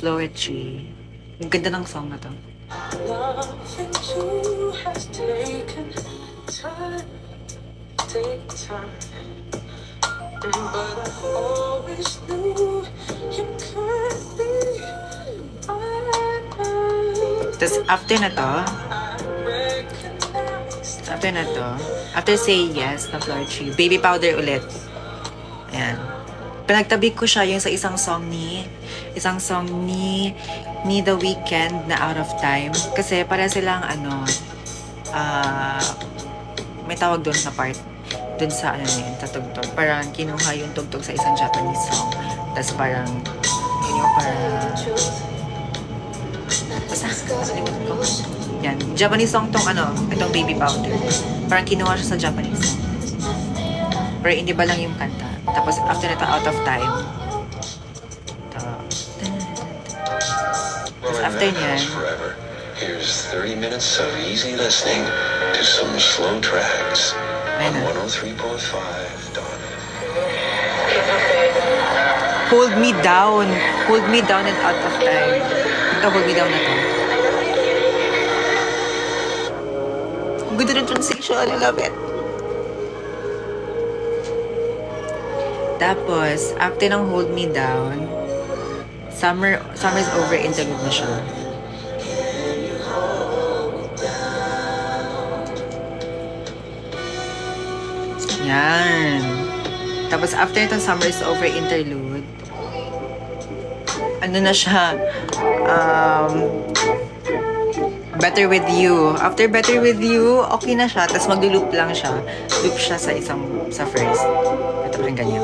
Floetry. Ang ganda ng song na to. Tapos after na to, after Say Yes na Floetry, Baby Powder ulit. Ayan. Pinagtabi ko siya yung sa isang song ni The Weeknd na Out of Time. Kasi para silang may tawag doon sa part. Doon sa tatugtog. Parang kinuha yung tugtog sa isang Japanese song. Tapos parang, basta, nakalimutan ko. Yan. Japanese song tong itong Baby Powder. Parang kinuha siya sa Japanese song. Pero hindi ba lang yung kanta. Tapos after nito, Out of Time. Tapos after niyan, here's 30 minutes of easy listening to some slow tracks on 103.5 Dawn. Hold Me Down. Hold Me Down and Out of Time. Ito, Hold Me Down na to. Ang ganda ng transition. I love it. Tapos, after ng Hold Me Down, Summer's Over interlude na siya. Yan. Tapos, after itong Summer's Over interlude, ano na siya? Better With You. After Better With You, okay na siya. Tapos mag-loop lang siya. Loop siya sa first. Ito rin ganyan.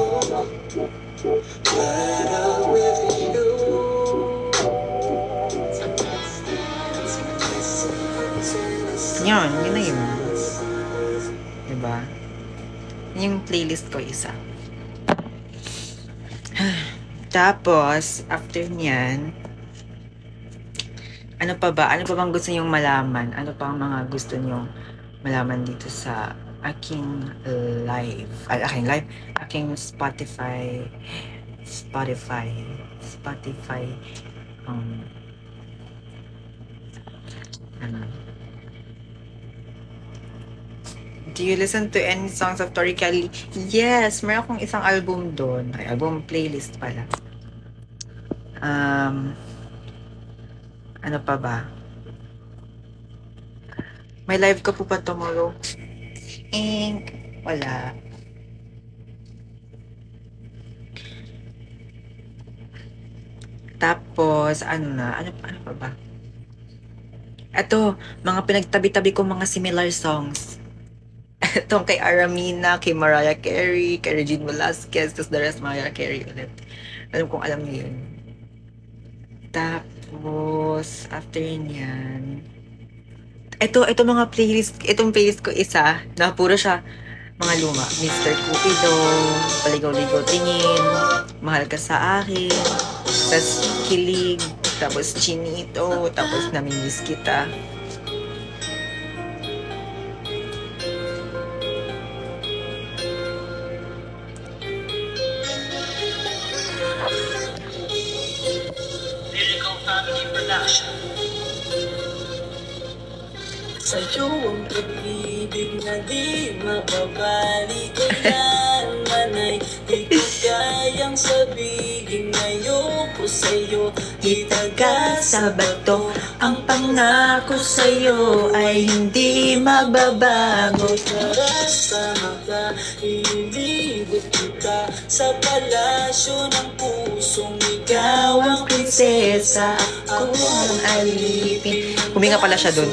Yun na yun. Diba? Yung playlist ko isa. Tapos, after nyan, ano pa ba? Ano pa bang gusto nyong malaman? Ano pa ang mga gusto nyong malaman dito sa aking live? Aking Spotify. Do you listen to any songs of Tori Kelly? Yes, meron akong isang album doon. Ay, album playlist pala. Ano pa ba? May live ka po pa tomorrow? Wala. Tapos, ano pa ba? Ito, mga pinagtabi-tabi ko mga similar songs. Itong kay Aramina, kay Mariah Carey, kay Regine Velasquez, tapos the rest Mariah Carey ulit. Alam kong alam niyo yun. Tapos, after niyan, ito mga playlist, itong playlist ko isa, na puro siya mga luma. Mr. Cupido, Paligaw-ligaw tingin, Mahal Ka Sa Akin, tapos Kilig, tapos Chinito, tapos Namimiss Kita. Sa'yo ang pag-ibig na di mababalik. Kailanman ay di ko kayang sabihin. Ayoko sa'yo itaga sa bato. Ang pangako sa'yo ay hindi magbabago. Narasama ka, iinibig kita sa palasyo ng pusong ikaw ang prinsesa. Ako ang alipin. Huminga pala siya dun.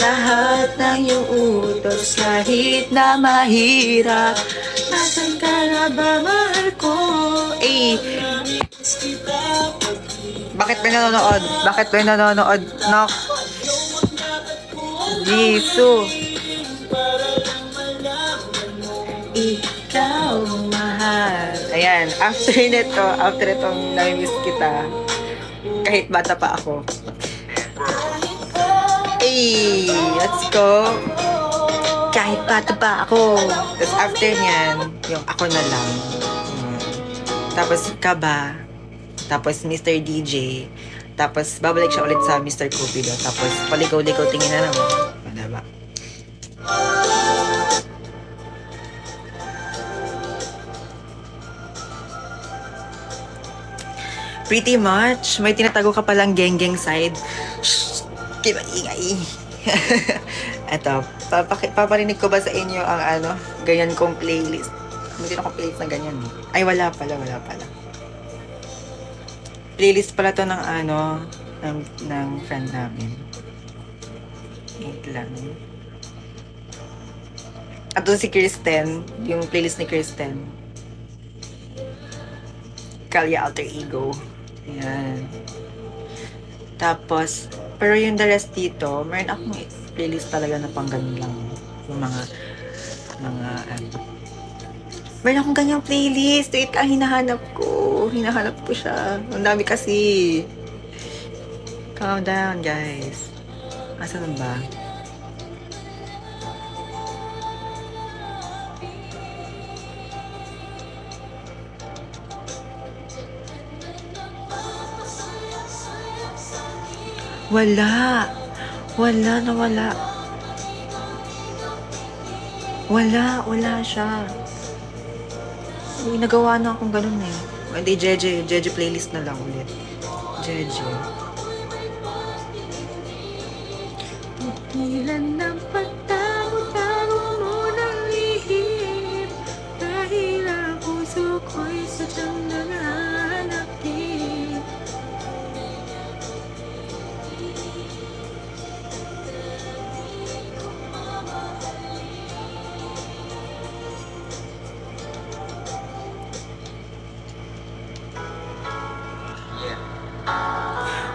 Lahat ng iyong utos kahit na mahirap. Nasaan ka na ba, mahal ko? Bakit may nanonood? Nok? Jisoo. Ikaw mahal. Ayan, after itong Namimiss Kita, kahit bata pa ako. Let's go. Kahit bata pa ako. Tapos after nyan, yung Ako Na Lang. Tapos Ka Ba? Tapos Mr. DJ. Tapos babalik siya ulit sa Mr. Cupido. Tapos paligaw-ligaw tingin na naman. Diba? Pretty much. May tinatago ka palang geng-geng side. Shhh! Kimaingay. Eto, paparinig ko ba sa inyo ang ganyan kong playlist? Hindi na akong playlist na ganyan eh. Ay, wala pala. Playlist pala to ng ng friend namin. Wait lang. At si Kristen, yung playlist ni Kristen. Kalya Alter Ego. Ayan. Tapos, pero yung the rest dito, meron akong playlist talaga na pang ganun lang. Yung mga meron akong ganyang playlist. Wait lang, hinahanap ko siya. Ang dami kasi. Calm down, guys. Asan ba? Wala. Wala siya. Uy, nagawa na akong ganun eh. Hindi, Jeje playlist na lang ulit. Jeje. Ilan ng pagtago-tago mo ng lihim, dahil ang puso ko'y sadyang nanganakit.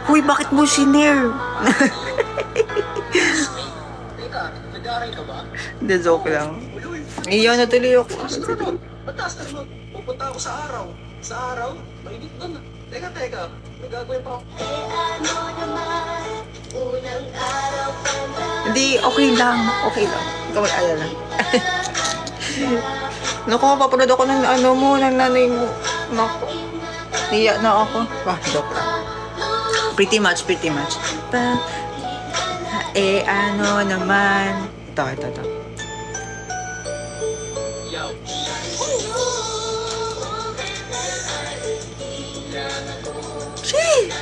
Uy, bakit mo sinare? Teka, nag-aaral ka ba? Hindi, joke lang. Iyan na tuloy ako. Mataas na naman. Pupunta ako sa araw. Sa araw? Mainit na. Teka. Nagagawin pa ako. Hindi, okay lang. Ikaw mag-alala. Naku, papanood ako ng ng nanay mo. Naku. Niya na ako. Joke lang. Pretty much. Naman. Ito. Yo. Shee!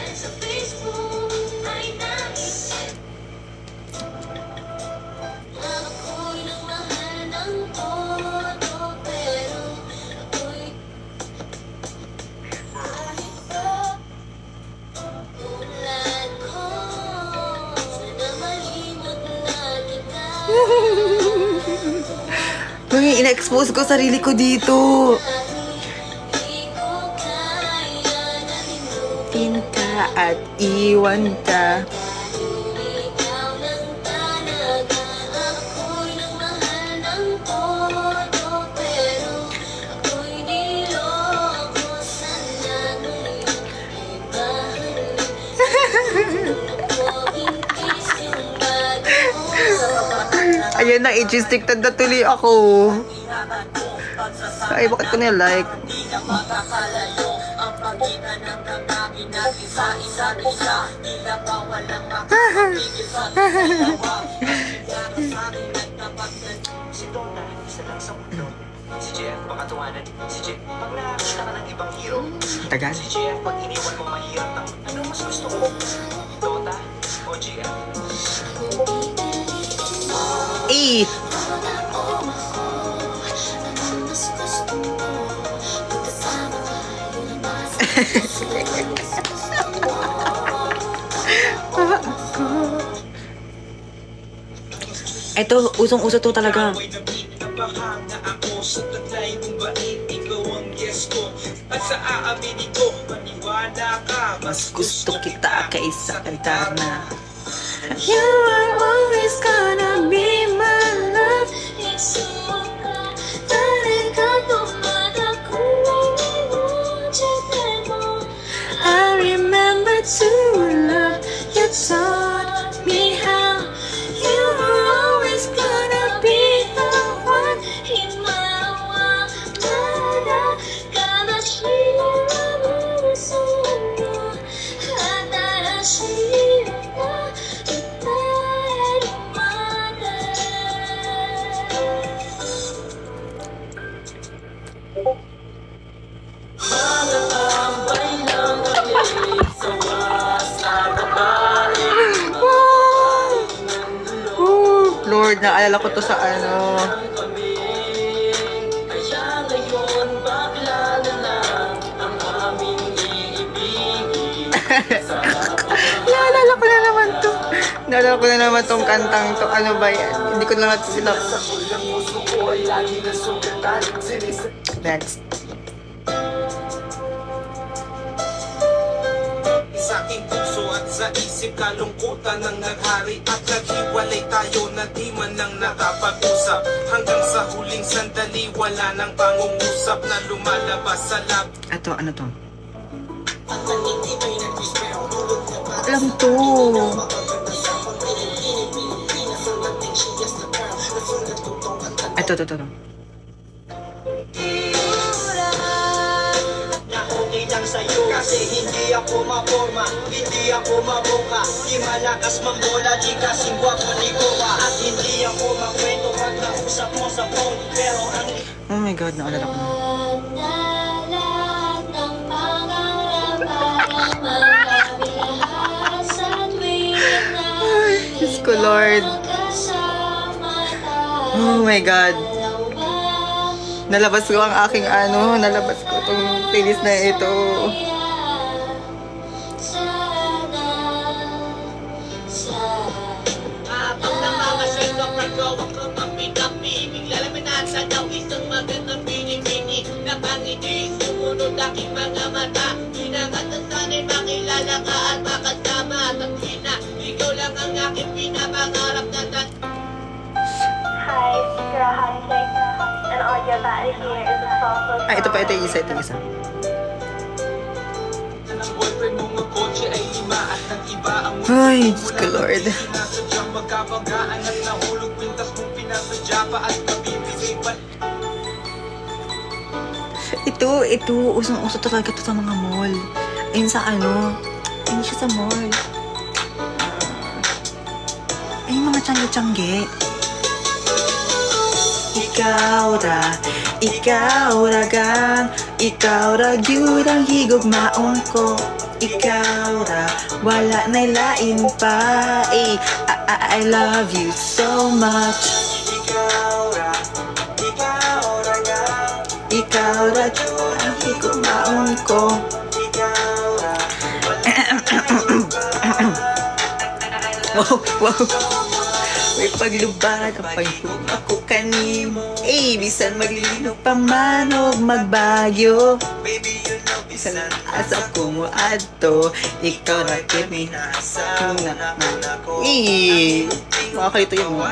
Ina-expose ko sarili ko dito. Pinta at iwan ka. Ayan na, i-stick na tuloy ako. Ay, bakit ko na-like? Si Donna, isa lang sa mundo. Si Jeff, baka tuwanan. Si Jeff, pag nakakita ka ng ibang hero. Tagal. Si Jeff, pag iniwan mo mahirap ng ano mas gusto ko? Dota o Jeff? Eh! Ito, usong-uso to talaga. Mas gusto kita kaysa kanta na. You are always gonna be my love. I remember to love. You taught me how. You are always gonna be the one in my world. Naalala ko to sa ano. Naalala ko na naman to. Naalala ko na naman tong kantang to. Ano ba yan? Hindi ko na nga sila. Next. Sa aking puso at sa isip kalungkutan ng naghari at naghiwalay tayo na di man lang nakapag-usap hanggang sa huling sandali wala nang pangungusap na lumalabas sa lab. Ato, ano to? Alam to. Ito. Okay lang sa'yo kasi hindi ako maporma, hindi ako mabuka, di malakas mambola, di kasing gwapo ni Goa, at hindi ako makwento pag nausap mo sa phone, pero ang Oh my God, naalala ko na. Lahat ng pangarap para magkabilas at tuwing na Diyos ko, Lord. magkasama Oh my God. Nalabas ko ang aking ano, nalabas ko tong playlist na ito. Habang namamasay ka pagkawak ng kapi-kapi, bigla lang minasa daw isang magandang bini-bini na pangiti, sumunod aking mga mata, pinakatasanay makilala ka at makasama at ang hina, ikaw lang ang aking pinapangarap na Hi, you're a hunting, and all you're about to hear is a soft Ito pa, ito yung isa. Ang boyfriend mo ng kotse ay lima at ang iba ang Ay, Diyos ko, Lord. Sinasadyang magkabagaan ang nahulog pintas mong pinasadya pa at mabibigay pa. Ito, usong-uso talaga ito sa mga mall. Ayun sa ano, hindi siya sa mall. Ayun mga tiyangge-tiyangge. Ikaw ra gang, ikaw ra gyud ang higugmaon ko. Ikaw ra, wala na'y lain pa. I love you so much. Ikaw ra gyud ang higugmaon ko. Wow. May paglubad ang paghuma ko kanimo. Bisan maglino pa man o magbagyo. Bisan asa ko mo adto, ikaw na kimi makakalito yun mo.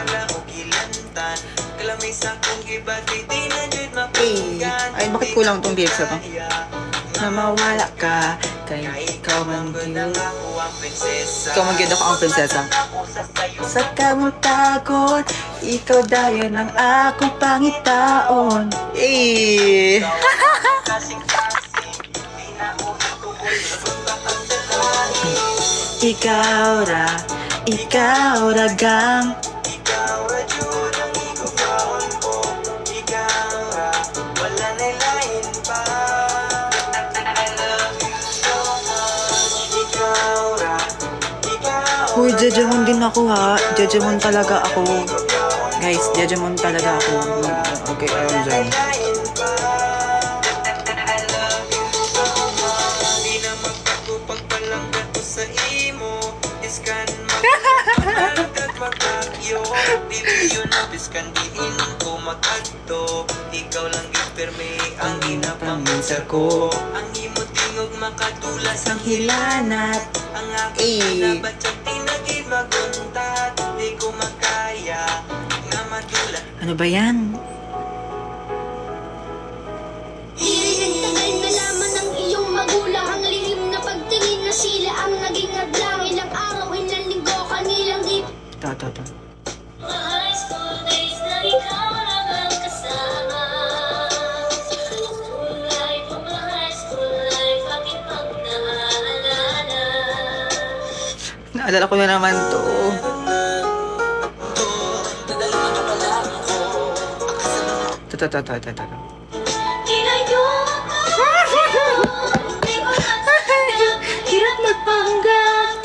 Ay, bakit kulang tong lyrics na to? Na mawala ka, kaya ikaw man gyud. Ikaw man gyud ako ang prinsesa. Sa kamong takot, ikaw dayon ang akong pangitaon. Ikaw ra gang. Uy, jajamon din ako ha. Jajamon talaga ako. Guys, jajamon talaga ako. Okay, ayun dyan. Ikaw lang gipirme ang ginapaminsa ko. Ang imo tingog makadulas ang hilanat. Ang aking nabatsag tinagid maguntat. Di ko makaya na madulat. Ano ba yan? Tagal na laman ng iyong magulang, ang lihim na pagtingin na sila ang naging hadlang. Ilang araw, ilang linggo, kanilang di Ito. mga high school days na ikaw lang ang kasama. School life, mga high school life, aking pang naalala. Naalala ko na naman to. Ito. Hirap magpanggap.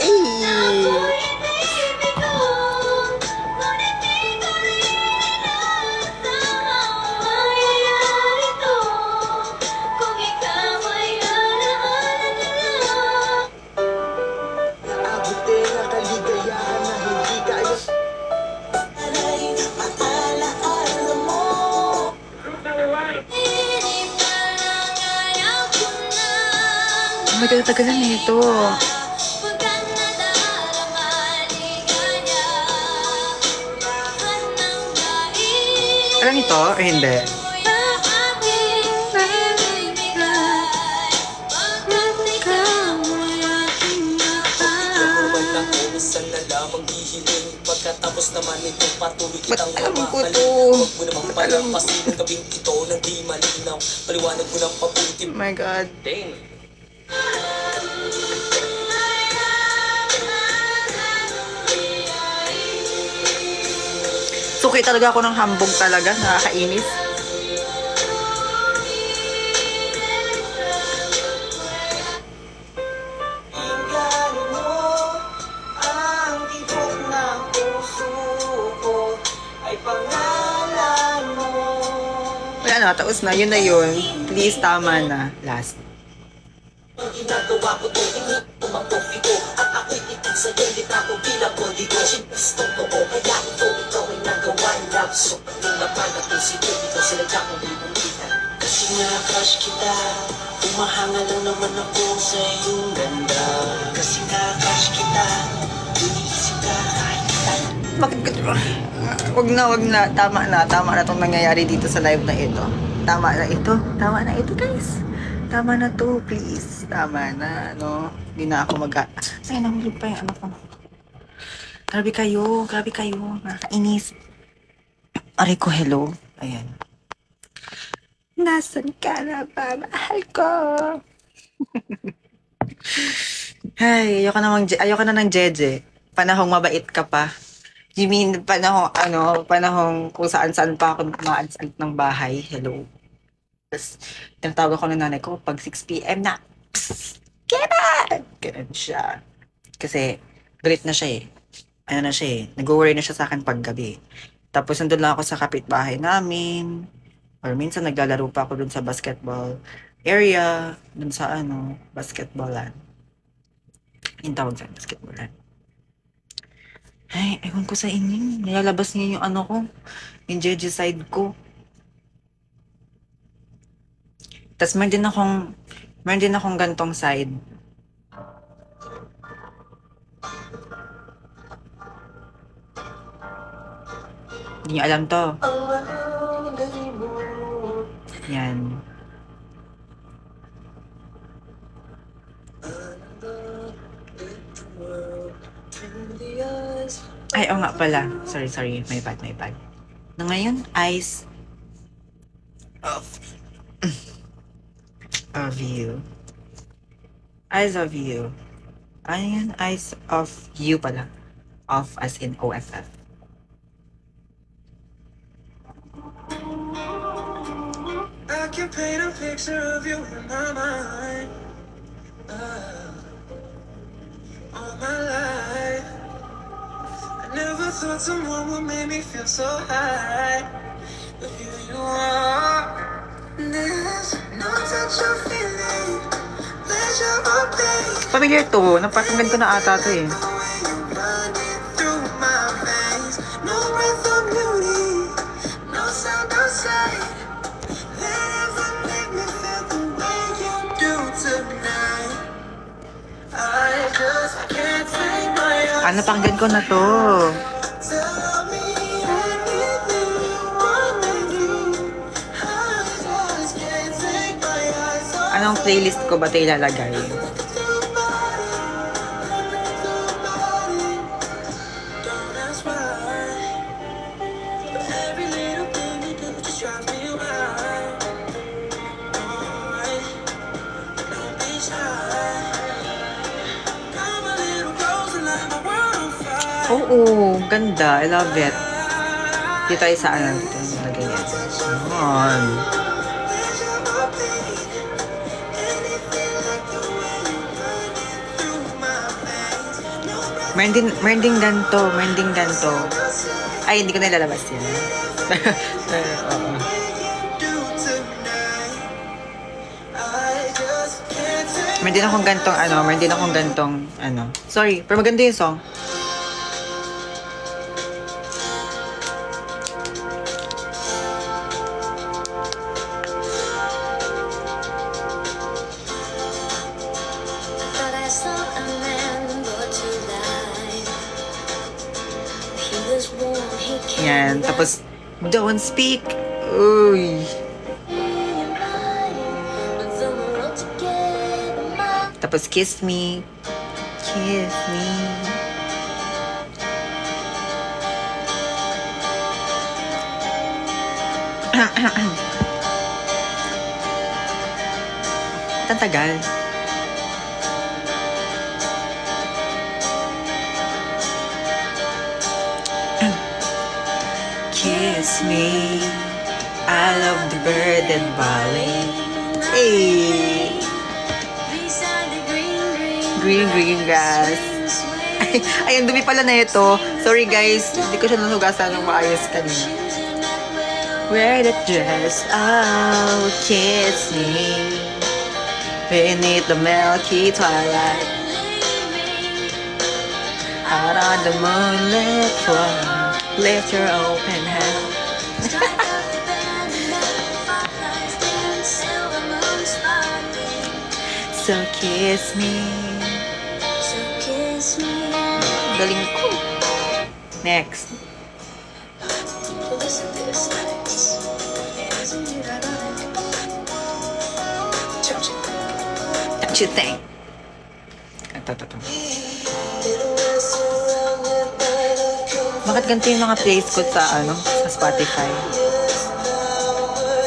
my God, tagalan na ito. Alam ito o hindi? Pagkatapos naman itong patuloy Ba't kitang alam ko mamahalin. to? Huwag mo namang palampasin ang gabing ito nang di malinaw. Paliwanag mo ng pabuti. Oh my God. Dang. Suki talaga ako ng hambog talaga. Nakakainis. Inggan mo ang tibok ng puso ko ay pangalan mo. Wala na, tapos na. Yun na yun. Please, tama na. Last. Ang ginagawa ko to, hindi tumangkot ito. At ako'y itig sa galit ako bilang kodigo. Sinpistong ko ko, kaya ito ikaw ay nagawa love. So, yung naman at yung sige, ikaw sila dyan kung bibulitan. Kasi nga crush kita, umahanga lang naman ako sa iyong ganda. Kasi nga crush kita, iniisip ka kahit tayo. Bakit ka... Wag na. Tama na itong nangyayari dito sa live na ito. Tama na ito, guys. Tama na to, please. Tama na, no? Hindi na ako Ay, nahulog pa yung ano ko. Grabe kayo. Nakakainis. Aray ko, hello. Ayan. Nasaan ka na ba, mahal ko? Ay, ayoko na ng Jeje. Panahong mabait ka pa. You mean, panahong kung saan-saan pa ako maalis ng bahay. Hello. Tapos, tinatawag ako ng nanay ko pag 6 p.m. na. Psst! Kena! Ganun siya. Kasi, galit na siya eh. Nag-worry na siya sa akin paggabi. Tapos, nandun lang ako sa kapitbahay namin. Or minsan, naglalaro pa ako dun sa basketball area. Dun sa basketballan. Yung tawag sa basketballan. Ay, ewan ko sa inyo. Nilalabas niyo yung ko. Yung Jeje side ko. Tapos meron din akong gantong side. Hindi niyo alam to. Yan. Ay, oo nga pala. Sorry. My bad. Na ngayon, eyes of you. Eyes of you. Ayan, eyes of you pala. Of as in OFF. I can paint a picture of you in my mind. All my life. I never thought someone would make me feel so high. But here you are. There's no touch of feeling, pleasure or pain. Familiar to. Napakinggan ko na ata to eh. The way you run it through my veins. No breath of beauty, no sound of sight that ever make me feel the way you do tonight. I just can't take my eyes. Napakinggan ko na to. Tell me anything you wanna do. I just can't take my eyes off Anong playlist ko ba ito ilalagay? your body. Don't ask why, but every little thing you do just drives me wild. Alright, don't be shy. Come a little closer, light my world on fire. Oo, ganda. I love it. Dito tayo sa dito nilagay yan. Ayan. Meron din ganto. Ay, hindi ko na ilalabas yan. Oo. Meron din akong gantong Sorry, pero maganda yung song. Yan. Tapos, don't speak. Uy. Tapos, kiss me. Kiss me. Tatagal. Kiss me. I love the bird and valley. Hey. Green grass. Ay, ang dumi pala na ito. Sorry guys, hindi ko siya nanugasan ng maayos kanina. Wear the dress, oh, kiss me. Beneath the milky twilight. Out on the moonlit floor, lift your open hand. So kiss me. Galing ko. Next. Don't you think? Ito. Bakit ganito yung mga plays ko sa Spotify?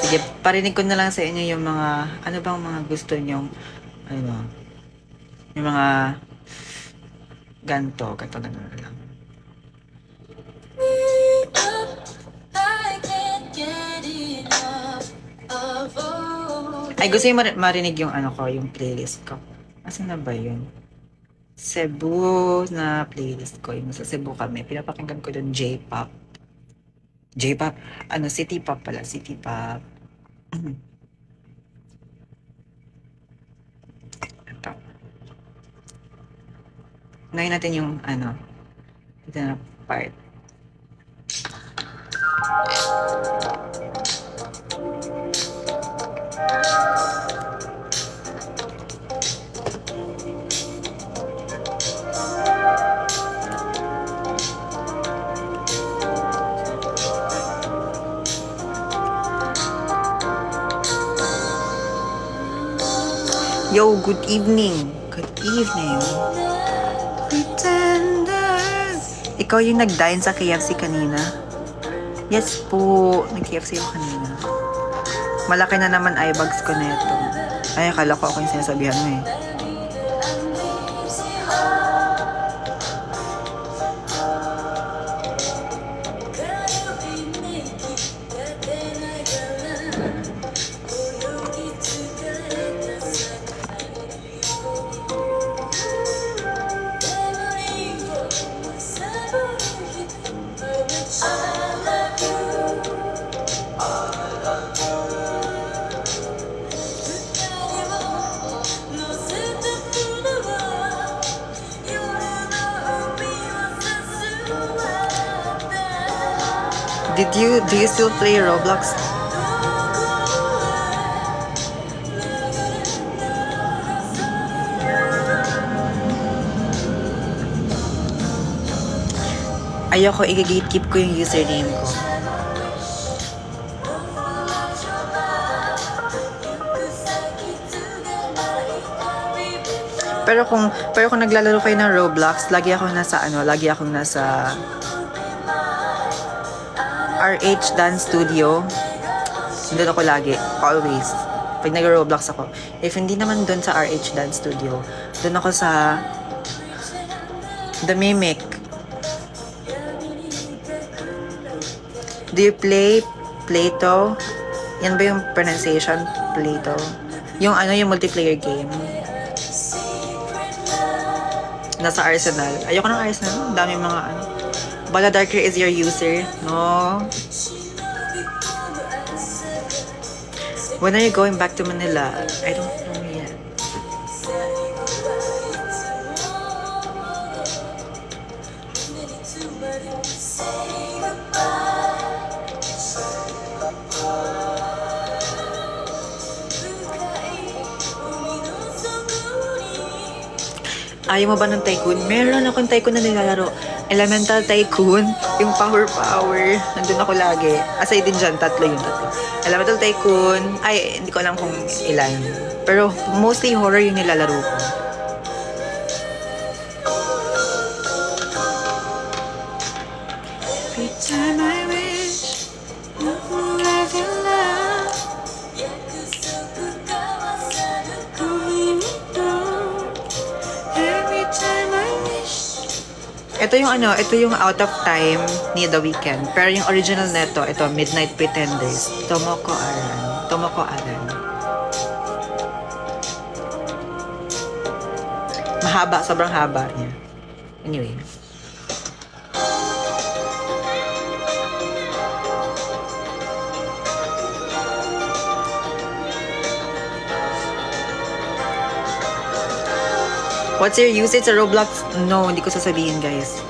Sige, parinig ko na lang sa inyo yung mga, ano bang mga gusto nyong, yung mga ganto na lang. Ay, gusto yung marinig yung yung playlist ko. Asan na ba yun? Cebu na playlist ko. Yung sa Cebu kami. Pinapakinggan ko doon J-pop. J-pop? City pop pala. City pop. Ito. Unahin natin yung ito na part. Yo, good evening. Good evening. Pretenders. Ikaw yung nag-dine sa KFC kanina? Yes po. Nag-KFC ako kanina. Malaki na naman eye bags ko neto. Ay, akala ko ako yung sinasabihan mo eh. Do you still play Roblox? Ayoko, i-gatekeep ko yung username ko. Pero kung naglalaro kayo ng Roblox, lagi akong nasa RH Dance Studio. Doon ako lagi. Always. Pag nag-Roblox ako. If hindi naman doon sa RH Dance Studio, doon ako sa The Mimic. Do you play Play-Doh? Yan ba yung pronunciation? Play-Doh? Yung yung multiplayer game. Nasa Arsenal. Ayoko ng Arsenal. Dami mga Bala Darker is your user. No. When are you going back to Manila? I don't know yet. Ayaw mo ba ng Tycoon? Meron akong Tycoon na nilalaro. Elemental Tycoon, yung Power. Nandun ako lagi. Aside din dyan, tatlo. Elemental Tycoon, ay, hindi ko alam kung ilan. Pero mostly horror yung nilalaro ko. Every time I wish, life in love. Every time I wish. Ito yung Out of Time ni The Weeknd. Pero yung original neto, ito, Midnight Pretenders. Tomoko Aran. Mahaba, sobrang haba niya. Anyway. What's your usage sa Roblox? No, hindi ko sasabihin, guys.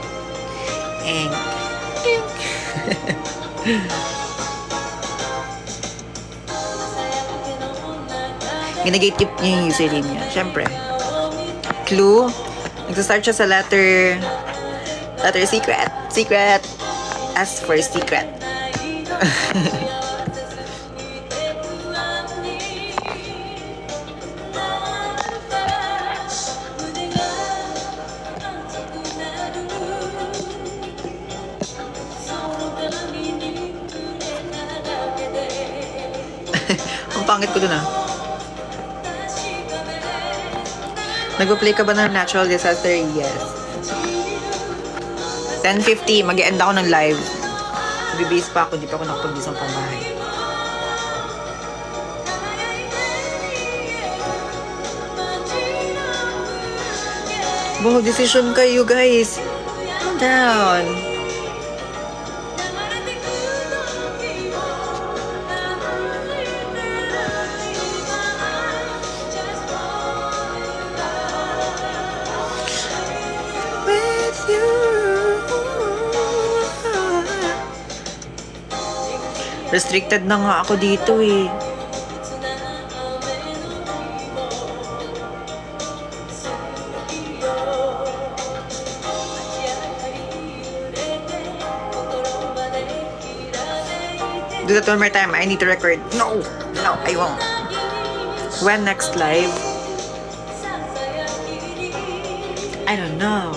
Ginagatekeep niya yung username niya. Siyempre. Clue. Nagsastart siya sa letter secret. Secret. As for secret. Ang pangit ko dun ah. Nag-play ka ba ng Natural Disaster? Yes. 10:50, mag-e-end ako ng live. Bibis pa ako, di pa ako nakapag-bis ng pambahay. Wow, decision kayo guys. Calm down. Restricted na nga ako dito eh. Do that one more time. I need to record. No, I won't. When next live? I don't know.